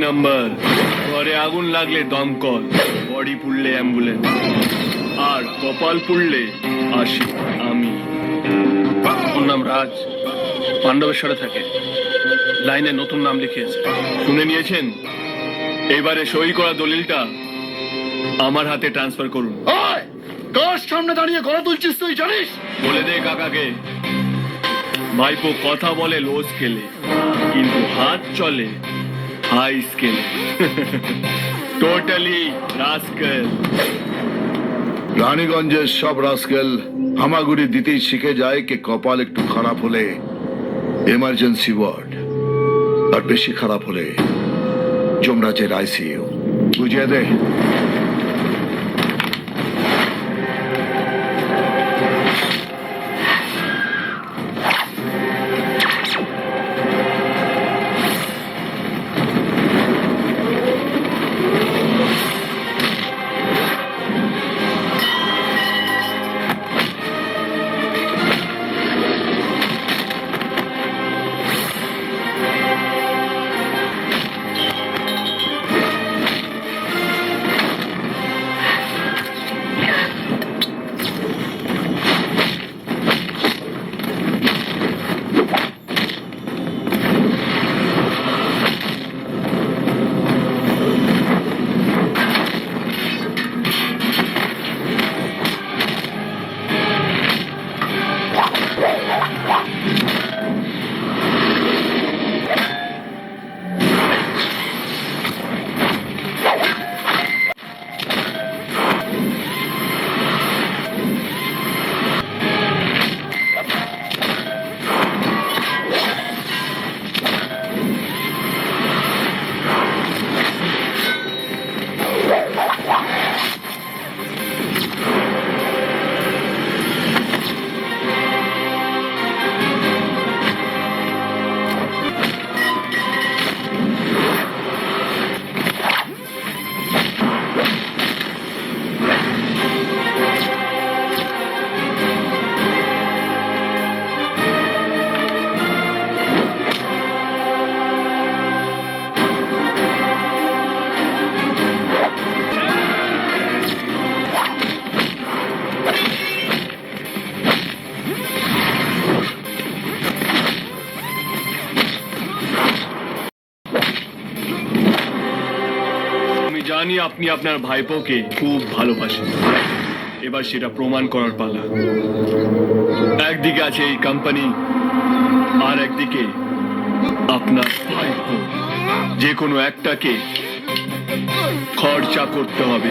Number ঘরে আগুন লাগলে দমকল, বডি পুড়লে অ্যাম্বুলেন্স, আর কপাল পুড়লে আসি আমি। ওর নাম রাজ, পাণ্ডবেশ্বরে থাকে। লাইনে নতুন নাম লিখিয়েছে, শুনে নিয়েছেন? এবারে সই করা দলিলটা আমার হাতে ট্রান্সফার করুন। কার সামনে দাঁড়িয়ে গলা তুলছিস তুই জানিস? বলে দে কাকাকে, ভাইপো কথা বলে লো স্কেলে, কিন্তু হাত চলে হাই স্কেলে। Totally rascal. রানীগঞ্জের সব রাস্কেল হামাগুড়ি দিতেই শিখে যায় কে কপাল একটু খারাপ হলে এমার্জেন্সি ওয়ার্ড, আর বেশি খারাপ হলে যমরাজের আইসিইউ। বুঝিয়ে দে। জানি আপনি আপনার ভাইপোকে খুব ভালোবাসেন, এবার সেটা প্রমাণ করার পালা। একদিকে আছে এই কোম্পানি, আর একদিকে আপনার ভাইপো। যে কোনো একটাকে খরচা করতে হবে।